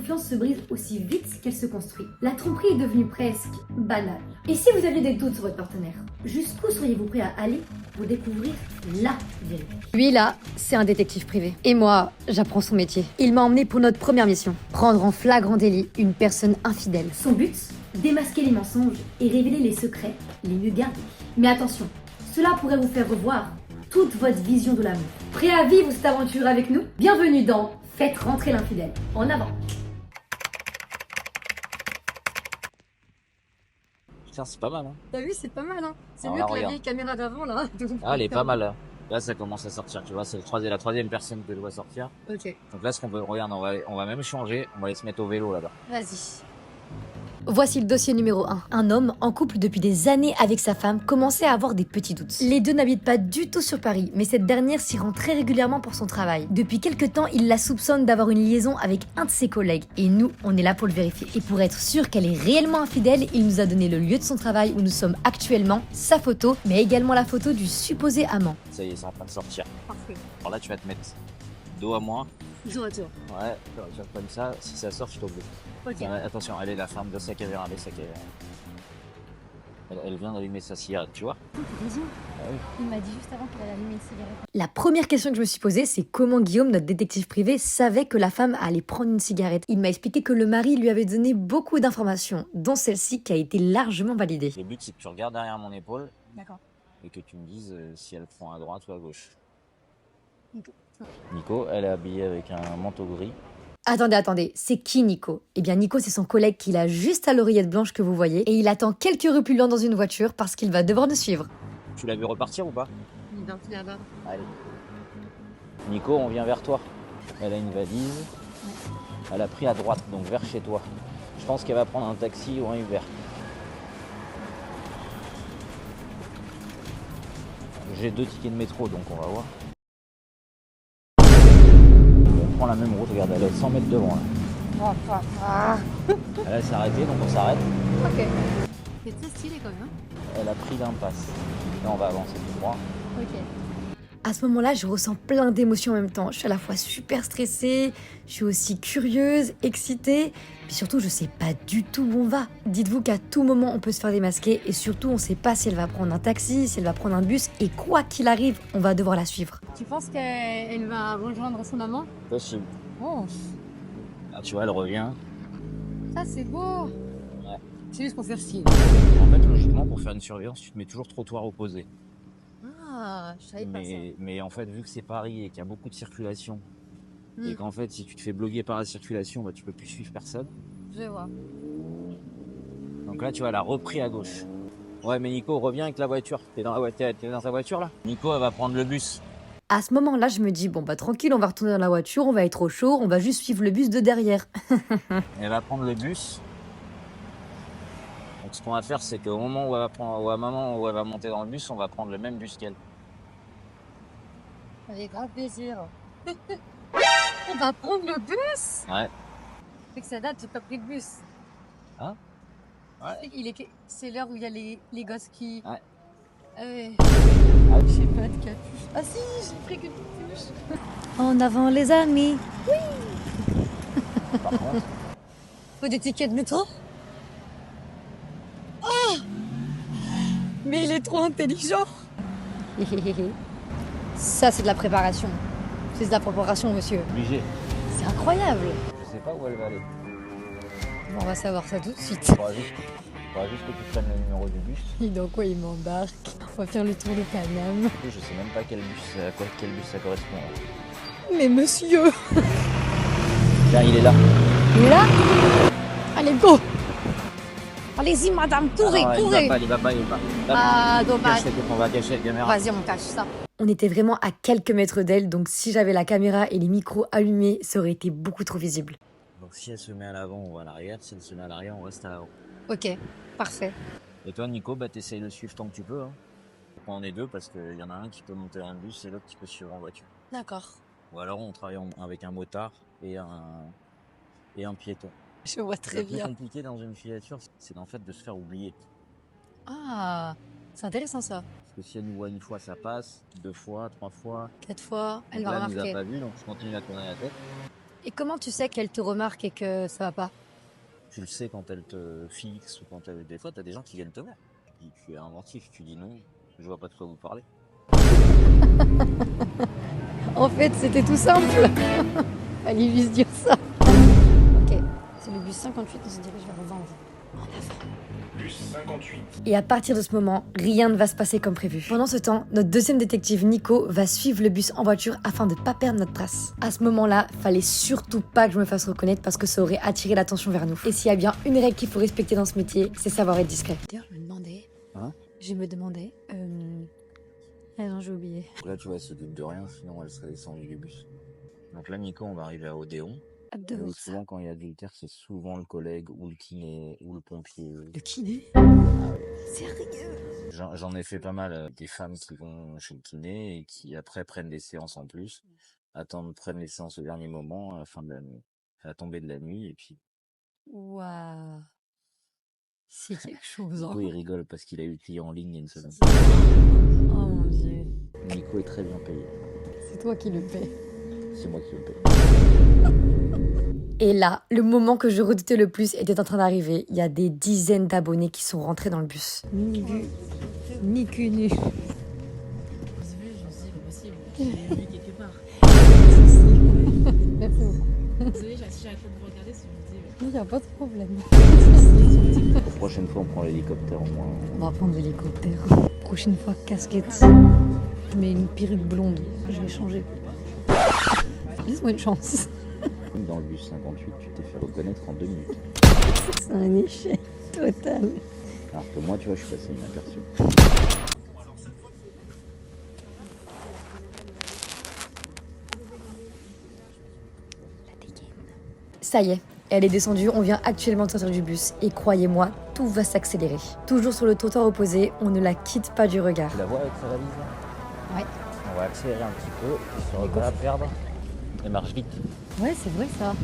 confiance se brise aussi vite qu'elle se construit. La tromperie est devenue presque banale. Et si vous aviez des doutes sur votre partenaire, jusqu'où seriez-vous prêt à aller pour découvrir la vérité? Lui là, c'est un détective privé. Et moi, j'apprends son métier. Il m'a emmené pour notre première mission. Prendre en flagrant délit une personne infidèle. Son but? Démasquer les mensonges et révéler les secrets les mieux gardés. Mais attention, cela pourrait vous faire revoir toute votre vision de l'amour. Prêt à vivre cette aventure avec nous? Bienvenue dans Faites rentrer l'infidèle. En avant! Putain, c'est pas mal, hein. T'as vu, c'est pas mal, hein. C'est Alors mieux là, que la regarde. vieille caméra d'avant, là. Ah, elle est pas mal, là. Là, ça commence à sortir, tu vois, c'est la troisième personne que je vois sortir. Ok, Donc là, ce qu'on peut, regarde, on va même changer, on va aller se mettre au vélo, là-bas. vas-y. Voici le dossier numéro 1. Un homme en couple depuis des années avec sa femme commençait à avoir des petits doutes. Les deux n'habitent pas du tout sur Paris, mais cette dernière s'y rend très régulièrement pour son travail. Depuis quelques temps, il la soupçonne d'avoir une liaison avec un de ses collègues. Et nous, on est là pour le vérifier. Et pour être sûr qu'elle est réellement infidèle, il nous a donné le lieu de son travail où nous sommes actuellement, sa photo, mais également la photo du supposé amant. Ça y est, c'est en train de sortir. Parfait. Alors là, tu vas te mettre dos à moi. Jour à tour. Ouais, tu vas comme ça. Si ça sort, je t'oublie. Ok. Attention, elle est la femme de sa caméra, elle vient d'allumer sa cigarette, tu vois. Raison. Ah oui. Il m'a dit juste avant qu'elle allait allumer une cigarette. La première question que je me suis posée, c'est comment Guillaume, notre détective privé, savait que la femme allait prendre une cigarette. Il m'a expliqué que le mari lui avait donné beaucoup d'informations, dont celle-ci qui a été largement validée. Le but, c'est que tu regardes derrière mon épaule. D'accord. Et que tu me dises si elle prend à droite ou à gauche. Ok. Nico, elle est habillée avec un manteau gris. Attendez, c'est qui Nico? Eh bien Nico, c'est son collègue qu'il a juste à l'oreillette blanche que vous voyez, et il attend quelques rues plus loin dans une voiture parce qu'il va devoir nous suivre. Tu l'as vu repartir ou pas? Il va là-bas. Allez. Nico, on vient vers toi. Elle a une valise. Elle a pris à droite, donc vers chez toi. Je pense qu'elle va prendre un taxi ou un Uber. J'ai 2 tickets de métro, donc on va voir. On prend la même route, regarde, elle est 100 mètres devant là. Elle s'est arrêtée, donc on s'arrête. Ok. C'est très stylé quand même. Elle a pris l'impasse. Là, on va avancer tout droit. Ok. À ce moment-là, je ressens plein d'émotions en même temps. Je suis à la fois super stressée, je suis aussi curieuse, excitée, puis surtout, je sais pas du tout où on va. Dites-vous qu'à tout moment, on peut se faire démasquer, et surtout, on sait pas si elle va prendre un taxi, si elle va prendre un bus, et quoi qu'il arrive, on va devoir la suivre. Tu penses qu'elle va rejoindre son amant? Possible. Oh, Là, tu vois, elle revient. ça c'est beau. Ouais. C'est juste pour faire style. En fait, logiquement, pour faire une surveillance, tu te mets toujours trottoir opposé. Ah, je savais pas ça. Mais en fait, vu que c'est Paris et qu'il y a beaucoup de circulation, Hmm. et qu'en fait, si tu te fais bloquer par la circulation, bah, tu peux plus suivre personne. Je vois. Donc là, tu vois, elle a repris à gauche. Ouais, mais Nico, reviens avec la voiture. T'es dans ta voiture là? Nico, elle va prendre le bus. À ce moment-là, je me dis, bon bah tranquille, on va retourner dans la voiture, on va être au chaud, on va juste suivre le bus de derrière. Elle va prendre le bus. Donc ce qu'on va faire, c'est qu'au moment où où elle va monter dans le bus, on va prendre le même bus qu'elle. Avec grave plaisir. On va prendre le bus. Ouais. C'est que ça date, j'ai pas pris le bus. Hein? Ouais. C'est l'heure où il y a les gosses qui... Ouais. J'ai pas de capuche. Ah si, j'ai pris que capuche. En avant les amis. Par contre, Faut des tickets de métro. Oh, mais il est trop intelligent. Ça, c'est de la préparation. C'est de la préparation, monsieur. obligé. C'est incroyable. Je sais pas où elle va aller. Bon, on va savoir ça tout de suite. Faudra juste que tu prennes le numéro du bus. Et dans quoi il m'embarque? On va faire le tour de Paname. Je sais même pas quel bus ça correspond. Mais monsieur, Tiens, il est là. il est là? Allez, go. Allez-y, madame, courez, Ah non, courez. Il va pas. Ah, dommage. On va cacher la caméra. Vas-y, on cache ça. On était vraiment à quelques mètres d'elle, donc si j'avais la caméra et les micros allumés, ça aurait été beaucoup trop visible. Donc si elle se met à l'avant, on va à l'arrière. Si elle se met à l'arrière, on reste à l'avant. Ok, parfait. Et toi, Nico, bah t'essayes de suivre tant que tu peux. Hein. On est deux parce qu'il y en a un qui peut monter dans le bus et l'autre qui peut suivre en voiture. D'accord. Ou alors on travaille avec un motard et un piéton. Je vois très Le plus bien. compliqué dans une filature, c'est en fait de se faire oublier. Ah, c'est intéressant ça. Parce que si elle nous voit une fois, ça passe. 2 fois, 3 fois. 4 fois, elle Donc va là, elle nous a remarquer. pas vu, donc je continue à tourner la tête. Et comment tu sais qu'elle te remarque et que ça va pas? Tu le sais quand elle te fixe ou quand des fois, t'as des gens qui viennent te voir. Tu es inventif, tu dis non, je vois pas de quoi vous parlez. En fait, c'était tout simple. Fallait lui se dire ça. Ok, c'est le bus 58, on se dirige vers Vanves. En avant. Bus 58. Et à partir de ce moment, rien ne va se passer comme prévu. Pendant ce temps, notre deuxième détective Nico va suivre le bus en voiture afin de ne pas perdre notre trace. À ce moment-là, fallait surtout pas que je me fasse reconnaître parce que ça aurait attiré l'attention vers nous. Et s'il y a bien une règle qu'il faut respecter dans ce métier, c'est savoir être discret. D'ailleurs, je me demandais... Hein? Ah non, j'ai oublié. Là, tu vois, elle se doute de rien, sinon elle serait descendue du bus. Donc là, Nico, on va arriver à Odéon. Et souvent, quand il y a adultère, c'est souvent le collègue ou le kiné ou le pompier. Le kiné? Sérieux? J'en ai fait pas mal. Des femmes qui vont chez le kiné et qui après prennent des séances en plus, prennent les séances au dernier moment, à la fin de la nuit, à la tombée de la nuit, et puis Waouh. C'est quelque chose, hein. Nico, il rigole parce qu'il a eu le client en ligne il y a une semaine. Oh mon dieu. Nico est très bien payé. C'est toi qui le paies. C'est moi qui le paye. Et là, le moment que je redoutais le plus était en train d'arriver. Il y a des dizaines d'abonnés qui sont rentrés dans le bus. Ni vu, ni connu. Je me suis dit, possible, je l'ai vu quelque part. Merci beaucoup. Désolée, si j'arrête pas de vous regarder, si je me dis. Il n'y a pas de problème. La prochaine fois, on prend l'hélicoptère au moins. On va prendre l'hélicoptère. Prochaine fois, casquette. Je mets une perruque blonde. Je vais changer. Laisse-moi une chance. Dans le bus 58, tu t'es fait reconnaître en 2 minutes. C'est un échec total. Alors que moi, tu vois, je suis passé inaperçu. Ça y est, elle est descendue, on vient actuellement de sortir du bus. Et croyez-moi, tout va s'accélérer. Toujours sur le trottoir opposé, on ne la quitte pas du regard. Tu la vois avec sa valise là? Ouais. On va accélérer un petit peu, histoire de pas la perdre. Elle marche vite. Ouais, c'est vrai ça.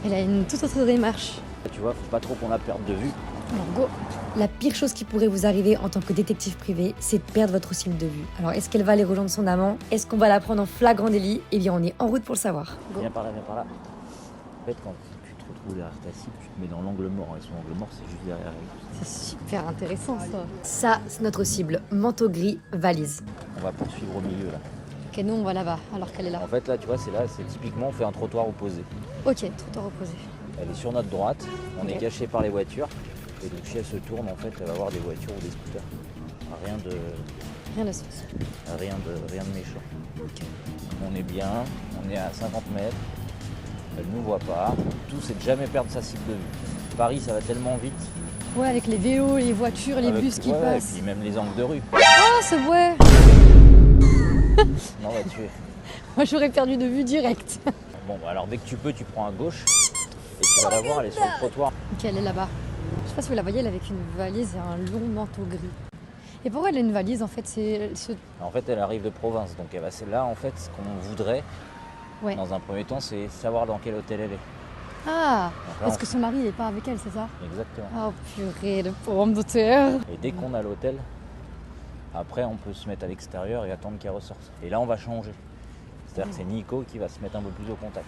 Elle a une toute autre démarche. Tu vois, faut pas trop qu'on la perde de vue. Alors go. La pire chose qui pourrait vous arriver en tant que détective privé, c'est de perdre votre cible de vue. Alors est-ce qu'elle va aller rejoindre son amant? Est-ce qu'on va la prendre en flagrant délit? Eh bien on est en route pour le savoir. Go. Viens par là, viens par là. En fait, quand tu te retrouves derrière ta cible, tu te mets dans l'angle mort. Et son angle mort, c'est juste derrière elle. C'est super intéressant ça. Ça, c'est notre cible. Manteau gris, valise. On va poursuivre au milieu là. Ok, nous on va là-bas, alors qu'elle est là. En fait, là, tu vois, c'est typiquement, on fait un trottoir opposé. Ok, trottoir opposé. Elle est sur notre droite, on Ok. est caché par les voitures. Et donc, si elle se tourne, en fait, elle va voir des voitures ou des scooters. Rien de méchant. Ok. On est bien, on est à 50 mètres. Elle ne nous voit pas. Tout, c'est de jamais perdre sa cible de vue. Paris, ça va tellement vite. Ouais, avec les vélos, les voitures, les bus qui ouais, passent. Et puis même les angles de rue. Ah, c'est vrai. Non, bah, tu es. Moi j'aurais perdu de vue direct. Bon, bah, alors dès que tu peux, tu prends à gauche. Et tu vas la voir, elle est sur le trottoir. Ok, elle est là-bas. Je sais pas si vous la voyez, elle est avec une valise et un long manteau gris. Et pourquoi elle a une valise en fait? En fait, elle arrive de province. Donc, c'est là, en fait, ce qu'on voudrait, Ouais. dans un premier temps, c'est savoir dans quel hôtel elle est. Ah, Donc là, parce que son mari n'est pas avec elle, c'est ça? Exactement. Oh purée, le pomme de terre. Et dès qu'on a l'hôtel, après, on peut se mettre à l'extérieur et attendre qu'elle ressorte. Et là, on va changer. C'est-à-dire que c'est Nico qui va se mettre un peu plus au contact.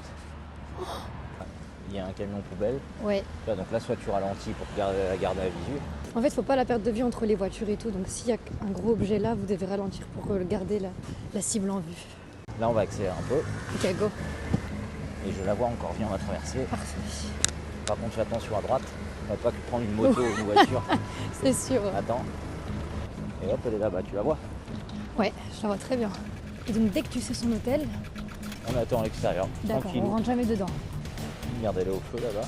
Il y a un camion poubelle. Ouais. Là, donc là, soit tu ralentis pour la garder à visu. En fait, faut pas la perdre de vue entre les voitures et tout. Donc s'il y a un gros objet là, vous devez ralentir pour garder la cible en vue. Là, on va accélérer un peu. Ok, go. Et je la vois encore bien, on va traverser. Parfait. Par contre, fais attention à droite. On va pas prendre une moto ou une voiture. C'est sûr. Attends. Et hop, elle est là-bas, tu la vois. Ouais, je la vois très bien. Et donc dès que tu sais son hôtel, On attend à l'extérieur. d'accord, Tranquille. on rentre jamais dedans. Regarde, elle est au feu là-bas.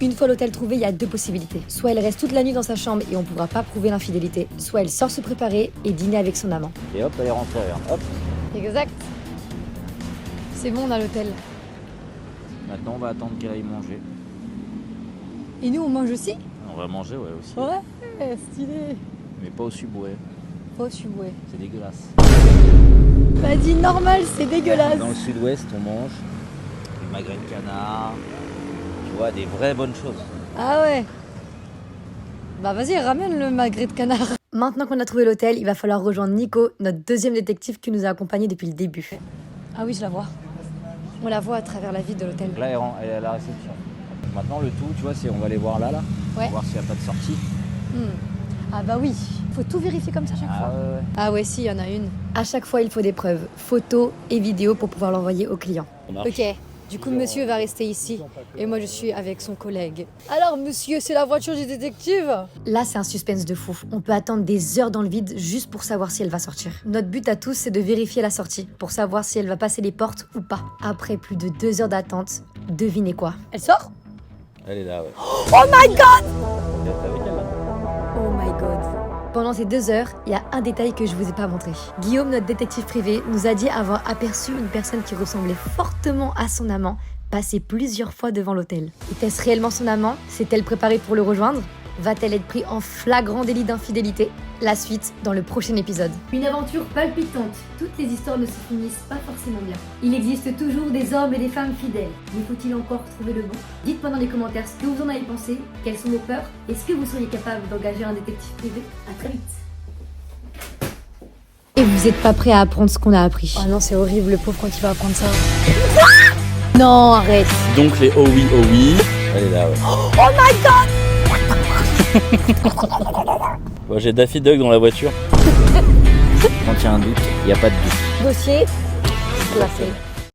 Une fois l'hôtel trouvé, il y a deux possibilités. Soit elle reste toute la nuit dans sa chambre et on pourra pas prouver l'infidélité, soit elle sort se préparer et dîner avec son amant. Et hop, elle est rentrée, regarde. Hop. Exact. C'est bon, on a l'hôtel. Maintenant, on va attendre qu'elle aille manger. Et nous, on mange aussi? On va manger, ouais, aussi. Ouais, stylé. Mais pas au Subway. Oh, subway. C'est dégueulasse. Vas-y, normal, c'est dégueulasse. Dans le sud-ouest, on mange du magret de canard, tu vois, des vraies bonnes choses. Ah ouais. Bah vas-y, ramène le magret de canard. Maintenant qu'on a trouvé l'hôtel, il va falloir rejoindre Nico, notre deuxième détective qui nous a accompagnés depuis le début. Ah oui, je la vois. On la voit à travers la vitre de l'hôtel. Donc là, elle est à la réception. Donc maintenant, le tout, tu vois, c'est on va aller voir là, Ouais. voir s'il n'y a pas de sortie. Ah bah oui, faut tout vérifier comme ça à chaque fois. Ouais. Ah ouais, si, il y en a une. À chaque fois, il faut des preuves, photos et vidéos pour pouvoir l'envoyer au client. Ok, du coup, monsieur va rester ici et moi, je suis avec son collègue. Alors, monsieur, c'est la voiture du détective? Là, c'est un suspense de fou. On peut attendre des heures dans le vide juste pour savoir si elle va sortir. Notre but à tous, c'est de vérifier la sortie pour savoir si elle va passer les portes ou pas. Après plus de 2 heures d'attente, devinez quoi? Elle sort? Elle est là, ouais. Oh my god! T'es avec elle là? Oh my god. Pendant ces 2 heures, il y a un détail que je vous ai pas montré. Guillaume, notre détective privé, nous a dit avoir aperçu une personne qui ressemblait fortement à son amant passer plusieurs fois devant l'hôtel. Était-ce réellement son amant? S'est-elle préparée pour le rejoindre? Va-t-elle être prise en flagrant délit d'infidélité? La suite dans le prochain épisode. Une aventure palpitante. Toutes les histoires ne se finissent pas forcément bien. Il existe toujours des hommes et des femmes fidèles. Mais faut-il encore trouver le bon? Dites-moi dans les commentaires ce que vous en avez pensé, quelles sont vos peurs, est-ce que vous seriez capable d'engager un détective privé? À très vite. Et vous n'êtes pas prêt à apprendre ce qu'on a appris. Oh non, c'est horrible, le pauvre, quand il va apprendre ça. Non, arrête. Donc les oh oui. Elle est là, ouais. Oh my god! Bon, j'ai Daffy Duck dans la voiture. Quand il y a un doute, il n'y a pas de doute. Dossier classé.